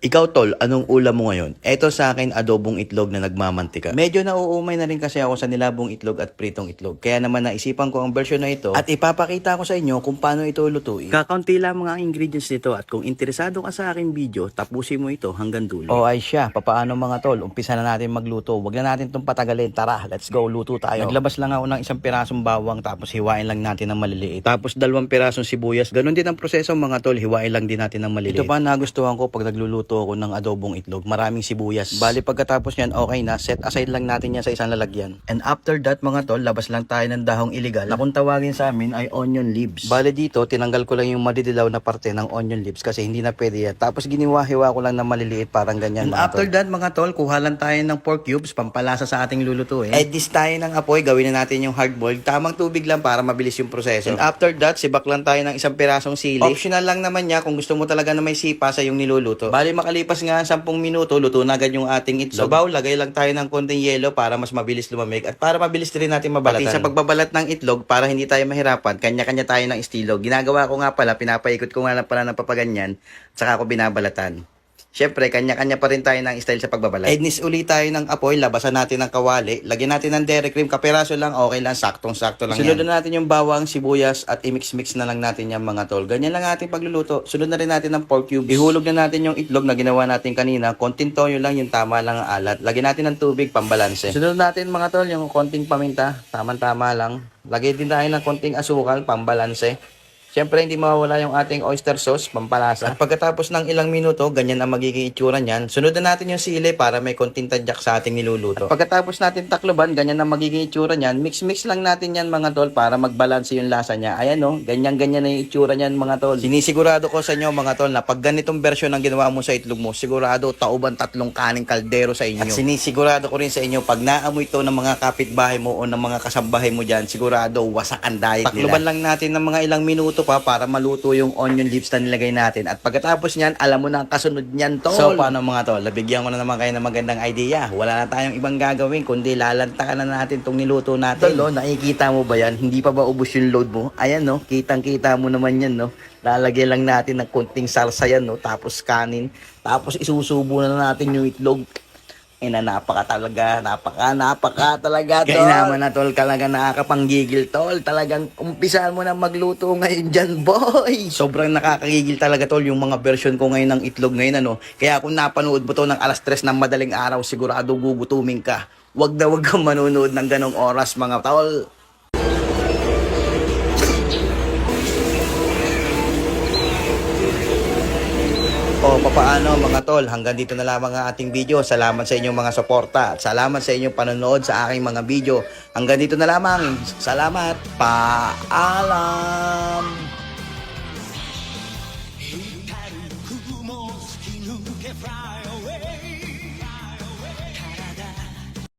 Ikaw tol, anong ulam mo ngayon? Eto sa akin, adobong itlog na nagmamantika. Medyo nauumay na rin kasi ako sa nilabong itlog at pritong itlog. Kaya naman naisipan ko ang version na ito at ipapakita ko sa inyo kung paano ito lutuin. Kakaunti lamang ang ingredients nito at kung interesado ka sa aking video, tapusin mo ito hanggang dulo. O ay siya, papaano mga tol? Umpisa na natin magluto. Huwag na natin itong patagalin. Tara, let's go, luto tayo. Naglabas lang ako ng isang pirasong bawang tapos hiwain lang natin ng maliliit. Tapos 2 pirasong sibuyas. Ganon din ang proseso mga tol, hiwain lang din natin ng maliliit. Ito pa nagustuhan ko pag nagluluto ako ng adobong itlog, maraming sibuyas. Bali pagkatapos niyan, okay na, set aside lang natin yan sa isang lalagyan. And after that mga tol, labas lang tayo ng dahong illegal na kung tawagin sa amin ay onion leaves. Bali dito, tinanggal ko lang yung madidilaw na parte ng onion leaves kasi hindi na pwede yan. Tapos giniwa-hiwa ko lang na maliliit parang ganyan. And after that mga tol, kuha lang tayo ng pork cubes, pampalasa sa ating lulutuin. This tayo ng apoy, gawin na natin yung hard boiled. Tamang tubig lang para mabilis yung proseso. And after that, sibak lang tayo ng isang pirasong sili. Optional lang naman niya kung gusto mo talaga na may sipa sa yung niluluto. Bali makalipas nga 10 minuto, luto na agad yung ating itlog. Sa bowl, lagay lang tayo ng konting yelo para mas mabilis lumamig at para mabilis rin natin mabalatan. Pati sa pagbabalat ng itlog, para hindi tayo mahirapan, kanya-kanya tayo ng estilo. Ginagawa ko nga pala, pinapaikot ko nga lang pala ng papaganyan, saka ako binabalatan. Siyempre, kanya-kanya pa rin tayo ng style sa pagbabalat. Ednis uli tayo ng apoy, labasan natin ng kawali, lagyan natin ng dairy cream, kapiraso lang, okay lang, saktong-sakto lang. Sunod na natin yung bawang, sibuyas, at i-mix-mix na lang natin yung mga tol. Ganyan lang ating pagluluto. Sunod na rin natin ng pork cubes. Ihulog na natin yung itlog na ginawa natin kanina. Konting toyo lang, yung tama lang ang alat. Lagyan natin ng tubig, pambalanse. Sunod natin mga tol, yung konting paminta, tama-tama lang. Lagyan din tayo ng konting asukal, pambalanse. Siyempre, hindi mawawala yung ating oyster sauce, pampalasa. At pagkatapos ng ilang minuto, ganyan ang magiging itsura niyan. Sunod na natin yung sili para may konting tadyak sa ating niluluto. At pagkatapos natin takloban, ganyan ang magiging itsura niyan. Mix-mix lang natin yan mga tol para magbalanse yung lasa niya. Ayan o, ganyan-ganyan na yung itsura niyan mga tol. Sinisigurado ko sa inyo mga tol na pag ganitong version ang ginawa mo sa itlog mo, sigurado tauban 3 kaning kaldero sa inyo. At sinisigurado ko rin sa inyo, pag naamoy ito ng mga kapitbahay mo o ng mga kasambahay mo dyan, sigurado wasak ang diet nila. Takloban lang natin ng mga ilang minuto pa para maluto yung onion leaves na nilagay natin. At pagkatapos niyan, alam mo na ang kasunod niyan, tol. So, paano mga tol? Nabigyan ko na naman kayo ng magandang idea. Wala na tayong ibang gagawin, kundi lalantakan na natin itong niluto natin. Tol, nakikita mo ba yan? Hindi pa ba ubos yung load mo? Ayan, no? Kitang-kita mo naman yan, no? Lalagyan lang natin ng konting salsa yan, no? Tapos kanin. Tapos isusubo na natin yung itlog. Napaka talaga, tol. Kaya naman na, tol, talaga nakakapanggigil, tol. Talagang umpisahan mo na magluto ngayon dyan, boy. Sobrang nakakagigil talaga, tol, yung mga version ko ngayon ng itlog ngayon, ano. Kaya kung napanood mo to ng 3:00 ng madaling araw, sigurado gugutumin ka. Wag kang manonood ng ganong oras, mga tol. O papaano mga tol, hanggang dito na lamang ang ating video. Salamat sa inyong mga suporta at salamat sa inyong panonood sa aking mga video. Hanggang dito na lamang. Salamat. Paalam.